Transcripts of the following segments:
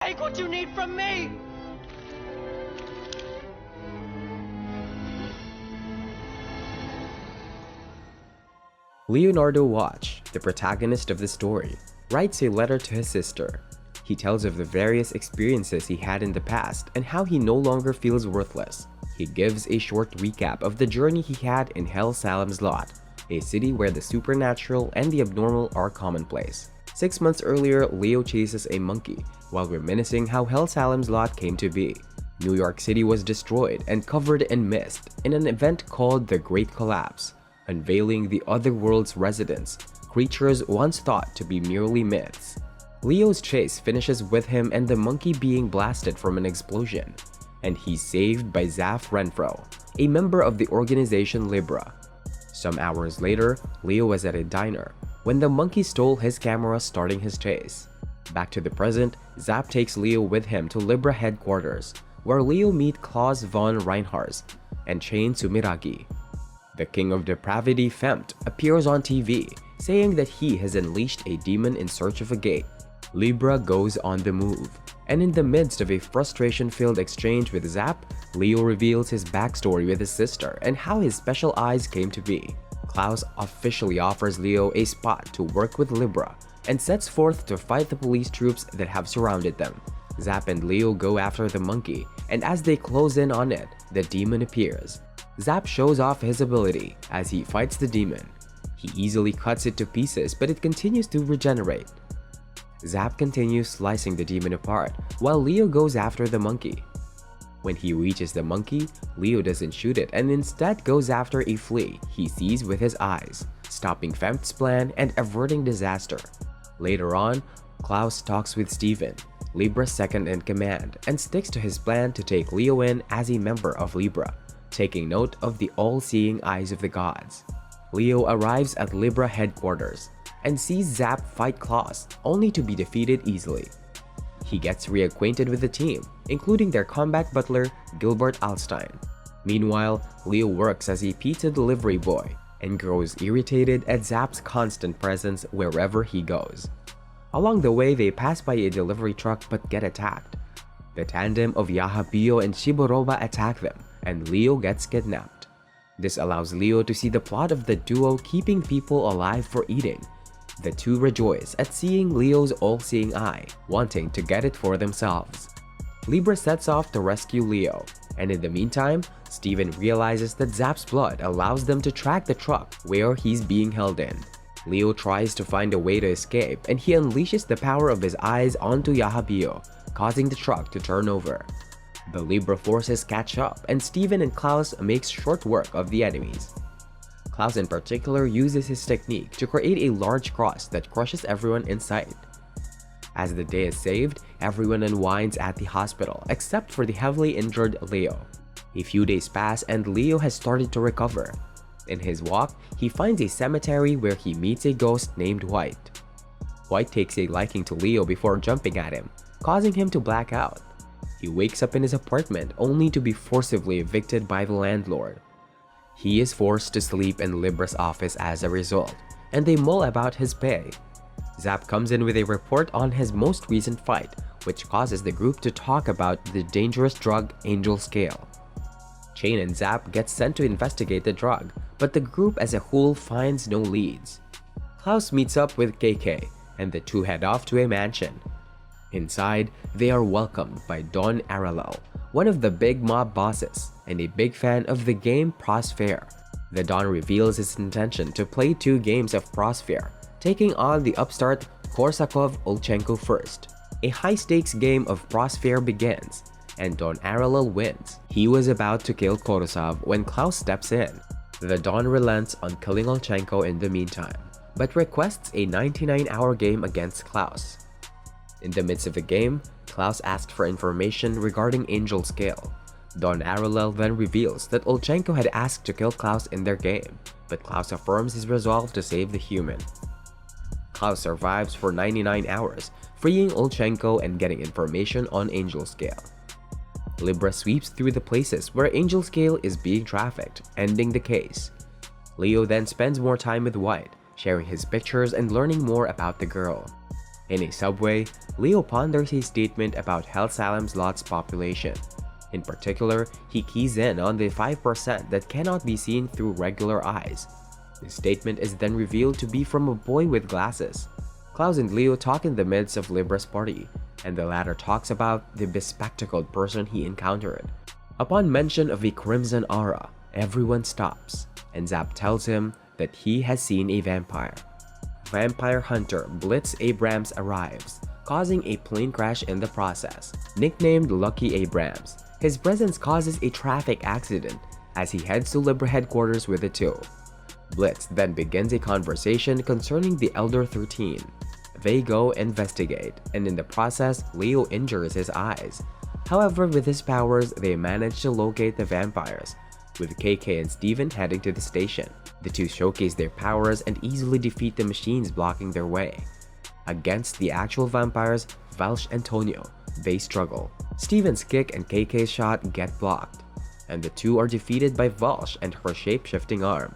Take what you need from me! Leonardo Watch, the protagonist of the story, writes a letter to his sister. He tells of the various experiences he had in the past and how he no longer feels worthless. He gives a short recap of the journey he had in Hell Salem's Lot, a city where the supernatural and the abnormal are commonplace. 6 months earlier, Leo chases a monkey while reminiscing how Hell Salem's Lot came to be. New York City was destroyed and covered in mist in an event called the Great Collapse, unveiling the Otherworld's residents, creatures once thought to be merely myths. Leo's chase finishes with him and the monkey being blasted from an explosion, and he's saved by Zaf Renfro, a member of the organization Libra. Some hours later, Leo was at a diner when the monkey stole his camera, starting his chase. Back to the present, Zap takes Leo with him to Libra headquarters, where Leo meets Klaus von Reinhardt and Chain Sumiragi. The King of Depravity Fempt appears on TV, saying that he has unleashed a demon in search of a gate. Libra goes on the move, and in the midst of a frustration-filled exchange with Zap, Leo reveals his backstory with his sister and how his special eyes came to be. Klaus officially offers Leo a spot to work with Libra and sets forth to fight the police troops that have surrounded them. Zap and Leo go after the monkey, and as they close in on it, the demon appears. Zap shows off his ability as he fights the demon. He easily cuts it to pieces, but it continues to regenerate. Zap continues slicing the demon apart, while Leo goes after the monkey. When he reaches the monkey, Leo doesn't shoot it and instead goes after a flea he sees with his eyes, stopping Fempt's plan and averting disaster. Later on, Klaus talks with Steven, Libra's second in command, and sticks to his plan to take Leo in as a member of Libra, taking note of the all-seeing eyes of the gods. Leo arrives at Libra headquarters and sees Zap fight Klaus, only to be defeated easily. He gets reacquainted with the team, including their combat butler, Gilbert Alstein. Meanwhile, Leo works as a pizza delivery boy and grows irritated at Zap's constant presence wherever he goes. Along the way, they pass by a delivery truck but get attacked. The tandem of Yahabio and Shiboroba attack them, and Leo gets kidnapped. This allows Leo to see the plot of the duo keeping people alive for eating. The two rejoice at seeing Leo's all-seeing eye, wanting to get it for themselves. Libra sets off to rescue Leo, and in the meantime, Steven realizes that Zap's blood allows them to track the truck where he's being held in. Leo tries to find a way to escape, and he unleashes the power of his eyes onto Yahabio, causing the truck to turn over. The Libra forces catch up, and Steven and Klaus makes short work of the enemies. Klaus in particular uses his technique to create a large cross that crushes everyone in sight. As the day is saved, everyone unwinds at the hospital except for the heavily injured Leo. A few days pass and Leo has started to recover. In his walk, he finds a cemetery where he meets a ghost named White. White takes a liking to Leo before jumping at him, causing him to black out. He wakes up in his apartment only to be forcibly evicted by the landlord. He is forced to sleep in Libra's office as a result, and they mull about his pay. Zap comes in with a report on his most recent fight, which causes the group to talk about the dangerous drug Angel Scale. Chain and Zap get sent to investigate the drug, but the group as a whole finds no leads. Klaus meets up with KK, and the two head off to a mansion. Inside, they are welcomed by Don Aralel, one of the big mob bosses, and a big fan of the game Prosphere. The Don reveals his intention to play 2 games of Prosphere, taking on the upstart Korsakov-Olchenko first. A high-stakes game of Prosphere begins, and Don Aralel wins. He was about to kill Korosov when Klaus steps in. The Don relents on killing Olchenko in the meantime, but requests a 99-hour game against Klaus. In the midst of the game, Klaus asked for information regarding Angel Scale. Don Aralel then reveals that Olchenko had asked to kill Klaus in their game, but Klaus affirms his resolve to save the human. Klaus survives for 99 hours, freeing Olchenko and getting information on Angel Scale. Libra sweeps through the places where Angel Scale is being trafficked, ending the case. Leo then spends more time with White, sharing his pictures and learning more about the girl. In a subway, Leo ponders his statement about Hell Salem's lot's population. In particular, he keys in on the 5% that cannot be seen through regular eyes. The statement is then revealed to be from a boy with glasses. Klaus and Leo talk in the midst of Libra's party, and the latter talks about the bespectacled person he encountered. Upon mention of a crimson aura, everyone stops, and Zap tells him that he has seen a vampire. Vampire hunter Blitz Abrams arrives, causing a plane crash in the process. Nicknamed Lucky Abrams, his presence causes a traffic accident as he heads to Libra headquarters with the two. Blitz then begins a conversation concerning the Elder 13. They go investigate, and in the process, Leo injures his eyes. However, with his powers, they manage to locate the vampires, with KK and Steven heading to the station. The two showcase their powers and easily defeat the machines blocking their way. Against the actual vampires, Valsh and Tonio, they struggle. Steven's kick and KK's shot get blocked, and the two are defeated by Valsh and her shape-shifting arm.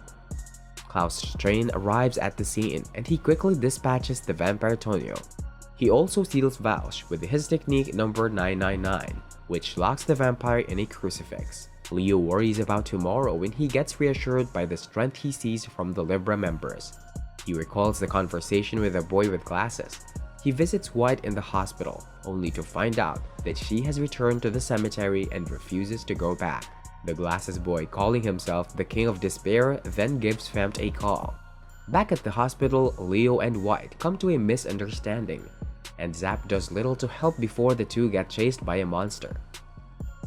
Klaus' train arrives at the scene, and he quickly dispatches the vampire Tonio. He also seals Valsh with his technique number 999, which locks the vampire in a crucifix. Leo worries about tomorrow when he gets reassured by the strength he sees from the Libra members. He recalls the conversation with a boy with glasses. He visits White in the hospital, only to find out that she has returned to the cemetery and refuses to go back. The glasses boy, calling himself the King of Despair, then gives Fempt a call. Back at the hospital, Leo and White come to a misunderstanding, and Zap does little to help before the two get chased by a monster.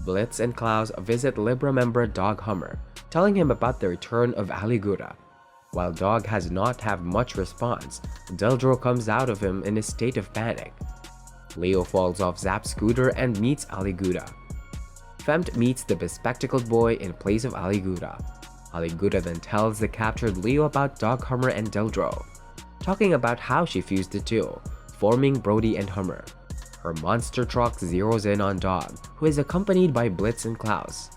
Blitz and Klaus visit Libra member Dog Hummer, telling him about the return of Aligura. While Dog has not had much response, Deldro comes out of him in a state of panic. Leo falls off Zap's scooter and meets Aligura. Fempt meets the bespectacled boy in place of Aligura. Aligura then tells the captured Leo about Dog Hummer and Deldro, talking about how she fused the two, forming Brody and Hummer. Her monster truck zeroes in on Dog, who is accompanied by Blitz and Klaus.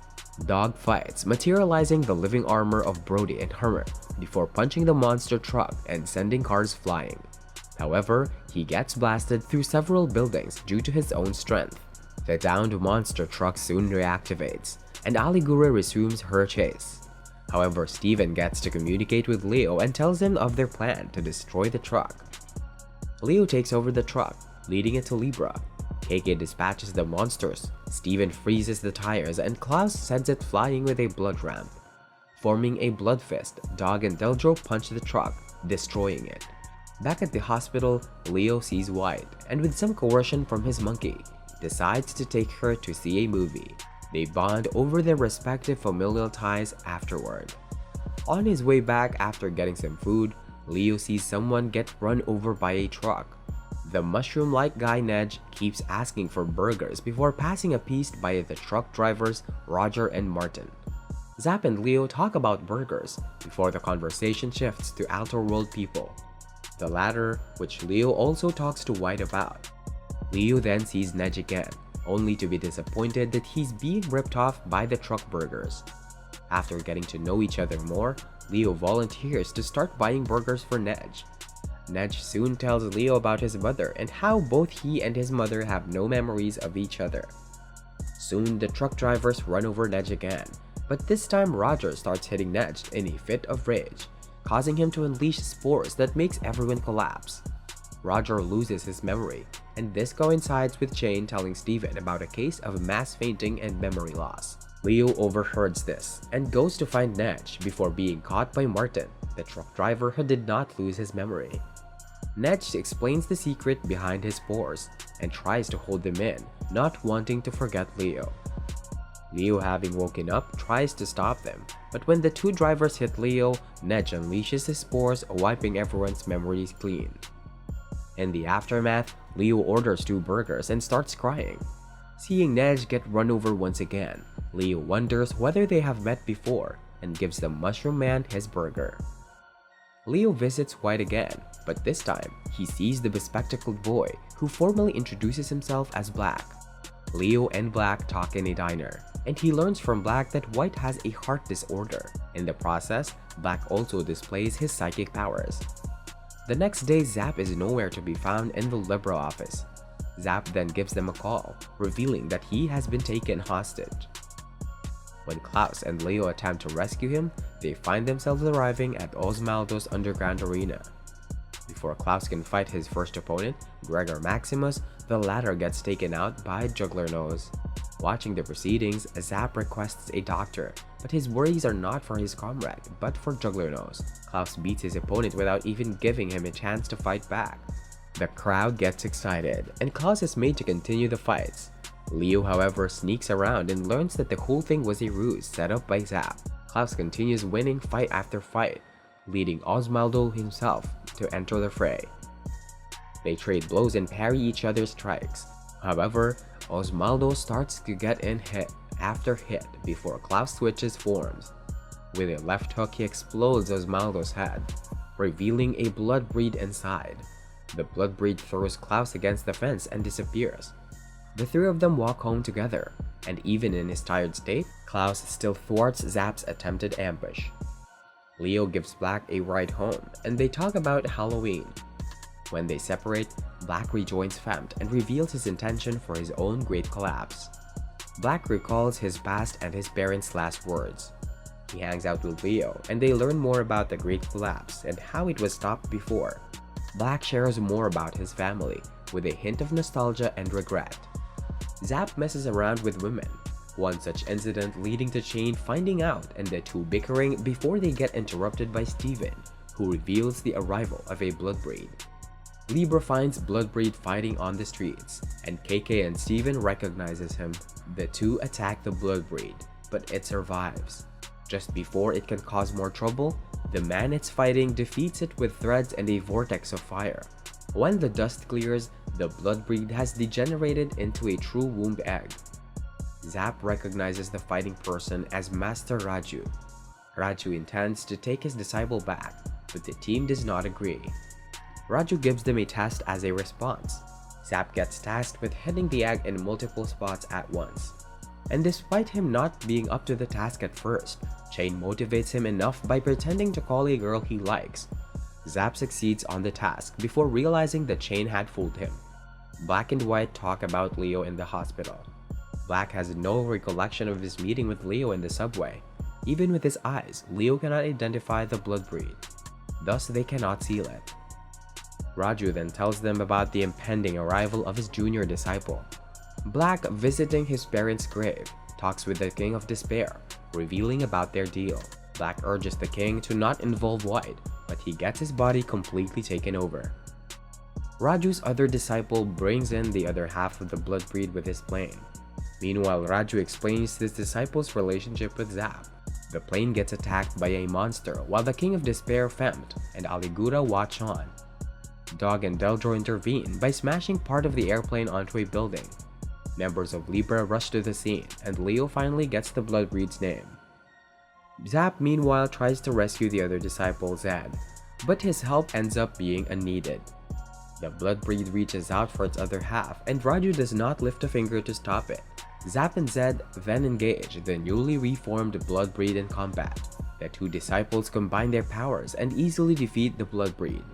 Dog fights, materializing the living armor of Brody and Hummer before punching the monster truck and sending cars flying. However, he gets blasted through several buildings due to his own strength. The downed monster truck soon reactivates, and Aligura resumes her chase. However, Steven gets to communicate with Leo and tells him of their plan to destroy the truck. Leo takes over the truck, leading it to Libra. KK dispatches the monsters, Steven freezes the tires, and Klaus sends it flying with a blood ramp. Forming a blood fist, Dog and Deldro punch the truck, destroying it. Back at the hospital, Leo sees White, and with some coercion from his monkey, decides to take her to see a movie. They bond over their respective familial ties afterward. On his way back after getting some food, Leo sees someone get run over by a truck. The mushroom-like guy Nedge keeps asking for burgers before passing a piece by the truck drivers Roger and Martin. Zap and Leo talk about burgers before the conversation shifts to Alterworld people, the latter which Leo also talks to White about. Leo then sees Nedge again, only to be disappointed that he's being ripped off by the truck burgers. After getting to know each other more, Leo volunteers to start buying burgers for Nedge. Nedge soon tells Leo about his mother and how both he and his mother have no memories of each other. Soon the truck drivers run over Nedge again, but this time Roger starts hitting Nedge in a fit of rage, causing him to unleash spores that makes everyone collapse. Roger loses his memory, and this coincides with Shane telling Steven about a case of mass fainting and memory loss. Leo overhears this and goes to find Nedge before being caught by Martin, the truck driver who did not lose his memory. Nedge explains the secret behind his spores and tries to hold them in, not wanting to forget Leo. Leo, having woken up, tries to stop them, but when the two drivers hit Leo, Nedge unleashes his spores, wiping everyone's memories clean. In the aftermath, Leo orders 2 burgers and starts crying. Seeing Nedge get run over once again, Leo wonders whether they have met before and gives the Mushroom Man his burger. Leo visits White again, but this time, he sees the bespectacled boy who formally introduces himself as Black. Leo and Black talk in a diner, and he learns from Black that White has a heart disorder. In the process, Black also displays his psychic powers. The next day, Zap is nowhere to be found in the Libra office. Zap then gives them a call, revealing that he has been taken hostage. When Klaus and Leo attempt to rescue him, they find themselves arriving at Osmaldo's underground arena. Before Klaus can fight his first opponent, Gregor Maximus, the latter gets taken out by Juggler Nose. Watching the proceedings, Zap requests a doctor, but his worries are not for his comrade, but for Juggler Nose. Klaus beats his opponent without even giving him a chance to fight back. The crowd gets excited, and Klaus is made to continue the fights. Leo, however, sneaks around and learns that the whole thing was a ruse set up by Zap. Klaus continues winning fight after fight, leading Osmaldo himself to enter the fray. They trade blows and parry each other's strikes. However, Osmaldo starts to get in hit after hit before Klaus switches forms. With a left hook, he explodes Osmaldo's head, revealing a blood breed inside. The blood breed throws Klaus against the fence and disappears. The three of them walk home together, and even in his tired state, Klaus still thwarts Zap's attempted ambush. Leo gives Black a ride home, and they talk about Halloween. When they separate, Black rejoins Fempt and reveals his intention for his own great collapse. Black recalls his past and his parents' last words. He hangs out with Leo, and they learn more about the great collapse and how it was stopped before. Black shares more about his family, with a hint of nostalgia and regret. Zap messes around with women, one such incident leading to Chain finding out and the two bickering before they get interrupted by Steven, who reveals the arrival of a bloodbreed. Libra finds bloodbreed fighting on the streets, and KK and Steven recognizes him. The two attack the bloodbreed, but it survives. Just before it can cause more trouble, the man it's fighting defeats it with threads and a vortex of fire. When the dust clears, the bloodbreed has degenerated into a true womb egg. Zap recognizes the fighting person as Master Raju. Raju intends to take his disciple back, but the team does not agree. Raju gives them a test as a response. Zap gets tasked with hitting the egg in multiple spots at once. And despite him not being up to the task at first, Chain motivates him enough by pretending to call a girl he likes. Zap succeeds on the task before realizing that Chain had fooled him. Black and White talk about Leo in the hospital. Black has no recollection of his meeting with Leo in the subway. Even with his eyes, Leo cannot identify the bloodbreed. Thus, they cannot seal it. Raju then tells them about the impending arrival of his junior disciple. Black, visiting his parents' grave, talks with the King of Despair, revealing about their deal. Black urges the king to not involve White, but he gets his body completely taken over. Raju's other disciple brings in the other half of the bloodbreed with his plane. Meanwhile, Raju explains his disciple's relationship with Zap. The plane gets attacked by a monster while the King of Despair, Fempt, and Aligura watch on. Dog and Deldro intervene by smashing part of the airplane onto a building. Members of Libra rush to the scene, and Leo finally gets the bloodbreed's name. Zap meanwhile tries to rescue the other disciple, Zed, but his help ends up being unneeded. The bloodbreed reaches out for its other half, and Raju does not lift a finger to stop it. Zap and Zed then engage the newly reformed bloodbreed in combat. The two disciples combine their powers and easily defeat the bloodbreed.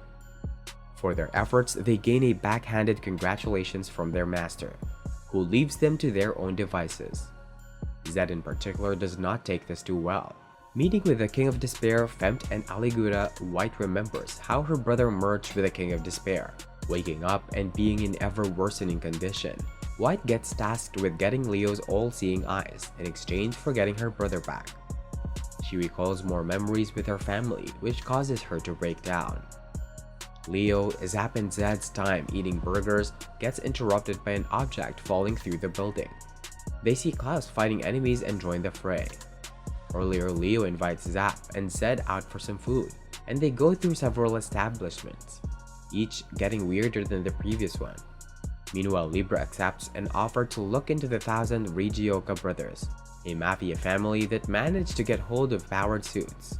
For their efforts, they gain a backhanded congratulations from their master, who leaves them to their own devices. Zed in particular does not take this too well. Meeting with the King of Despair, Fempt, and Aligura, White remembers how her brother merged with the King of Despair. Waking up and being in ever-worsening condition, White gets tasked with getting Leo's all-seeing eyes in exchange for getting her brother back. She recalls more memories with her family, which causes her to break down. Leo, Zap, and Zed's time eating burgers gets interrupted by an object falling through the building. They see Klaus fighting enemies and join the fray. Earlier, Leo invites Zap and Zed out for some food, and they go through several establishments, each getting weirder than the previous one. Meanwhile, Libra accepts an offer to look into the 1,000 Regioka brothers, a mafia family that managed to get hold of powered suits.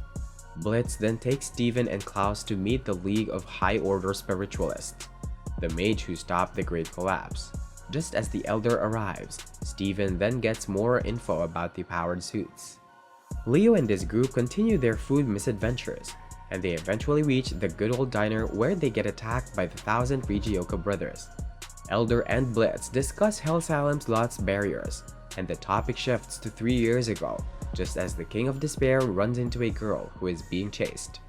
Blitz then takes Steven and Klaus to meet the League of High Order Spiritualists, the mage who stopped the Great Collapse. Just as the Elder arrives, Steven then gets more info about the powered suits. Leo and his group continue their food misadventures, and they eventually reach the good old diner where they get attacked by the 1,000 Regioka brothers. Elder and Blitz discuss Hellsalem's Lot's barriers, and the topic shifts to 3 years ago, just as the King of Despair runs into a girl who is being chased.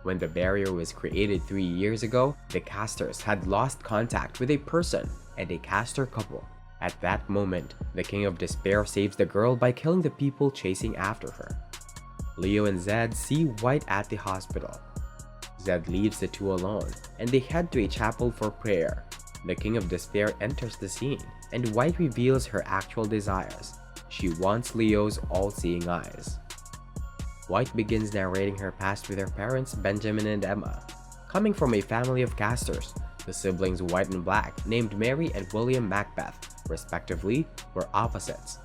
When the barrier was created 3 years ago, the casters had lost contact with a person and a caster couple. At that moment, the King of Despair saves the girl by killing the people chasing after her. Leo and Zed see White at the hospital. Zed leaves the two alone, and they head to a chapel for prayer. The King of Despair enters the scene, and White reveals her actual desires. She wants Leo's all-seeing eyes. White begins narrating her past with her parents, Benjamin and Emma. Coming from a family of casters, the siblings White and Black, named Mary and William Macbeth, respectively, were opposites,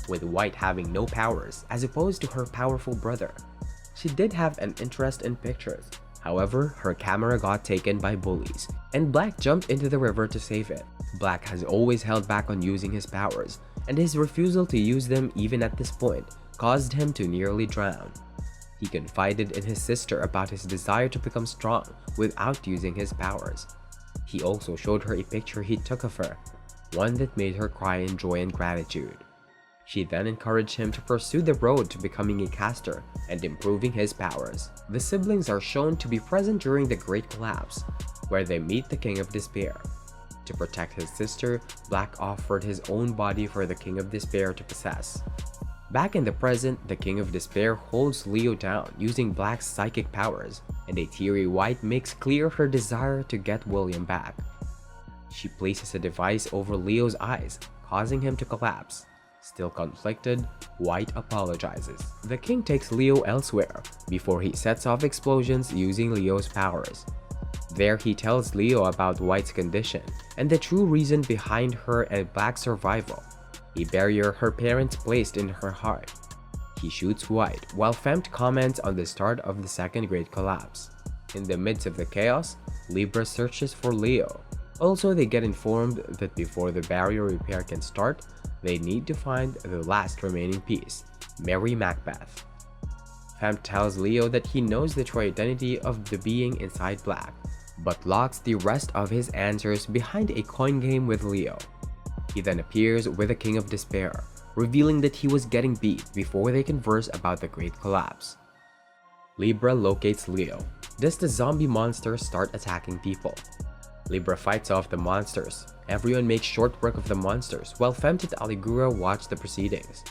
with White having no powers as opposed to her powerful brother. She did have an interest in pictures. However, her camera got taken by bullies, and Black jumped into the river to save it. Black has always held back on using his powers, and his refusal to use them even at this point caused him to nearly drown. He confided in his sister about his desire to become strong without using his powers. He also showed her a picture he took of her, one that made her cry in joy and gratitude. She then encouraged him to pursue the road to becoming a caster and improving his powers. The siblings are shown to be present during the Great Collapse, where they meet the King of Despair. To protect his sister, Black offered his own body for the King of Despair to possess. Back in the present, the King of Despair holds Leo down using Black's psychic powers, and a teary White makes clear her desire to get William back. She places a device over Leo's eyes, causing him to collapse. Still conflicted, White apologizes. The king takes Leo elsewhere before he sets off explosions using Leo's powers. There he tells Leo about White's condition and the true reason behind her and Black's survival, a barrier her parents placed in her heart. He shoots White while Fempt comments on the start of the Second Great Collapse. In the midst of the chaos, Libra searches for Leo. Also, they get informed that before the barrier repair can start, they need to find the last remaining piece, Mary Macbeth. Fempt tells Leo that he knows the true identity of the being inside Black, but locks the rest of his answers behind a coin game with Leo. He then appears with the King of Despair, revealing that he was getting beat before they converse about the Great Collapse. Libra locates Leo. Does the zombie monsters start attacking people? Libra fights off the monsters. Everyone makes short work of the monsters, while Fempt and Aligura watch the proceedings.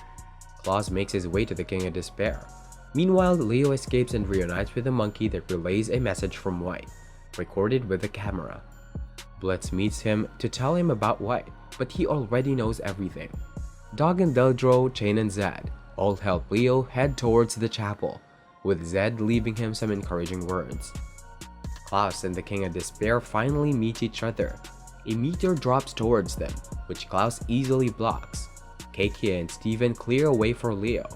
Claus makes his way to the King of Despair. Meanwhile, Leo escapes and reunites with a monkey that relays a message from White, recorded with the camera. Blitz meets him to tell him about White, but he already knows everything. Dog and Deldro, Chain and Zed all help Leo head towards the chapel, with Zed leaving him some encouraging words. Klaus and the King of Despair finally meet each other. A meteor drops towards them, which Klaus easily blocks. Kekia and Steven clear a way for Leo.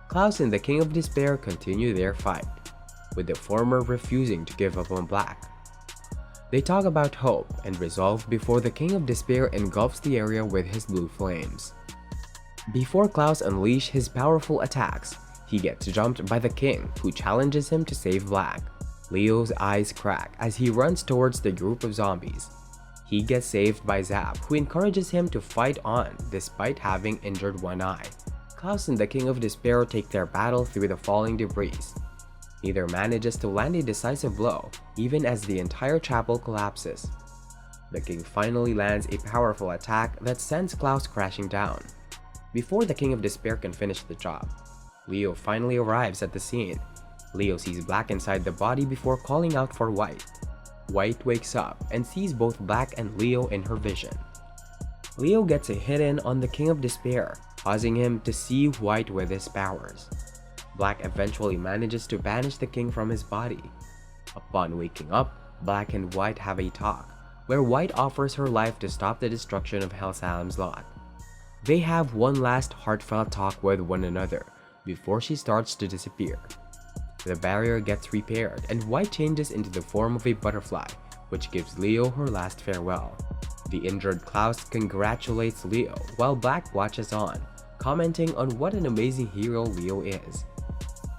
Klaus and the King of Despair continue their fight, with the former refusing to give up on Black. They talk about hope and resolve before the King of Despair engulfs the area with his blue flames. Before Klaus unleashes his powerful attacks, he gets jumped by the King, who challenges him to save Black. Leo's eyes crack as he runs towards the group of zombies. He gets saved by Zap, who encourages him to fight on despite having injured one eye. Klaus and the King of Despair take their battle through the falling debris. Neither manages to land a decisive blow, even as the entire chapel collapses. The King finally lands a powerful attack that sends Klaus crashing down. Before the King of Despair can finish the job, Leo finally arrives at the scene. Leo sees Black inside the body before calling out for White. White wakes up and sees both Black and Leo in her vision. Leo gets a hit in on the King of Despair, causing him to see White with his powers. Black eventually manages to banish the King from his body. Upon waking up, Black and White have a talk, where White offers her life to stop the destruction of Hellsalem's Lot. They have one last heartfelt talk with one another before she starts to disappear. The barrier gets repaired and White changes into the form of a butterfly, which gives Leo her last farewell. The injured Klaus congratulates Leo while Black watches on, commenting on what an amazing hero Leo is.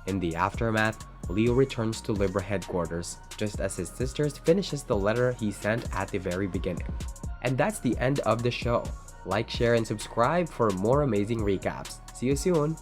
In the aftermath, Leo returns to Libra headquarters just as his sister finishes the letter he sent at the very beginning. And that's the end of the show. Like, share, and subscribe for more amazing recaps. See you soon!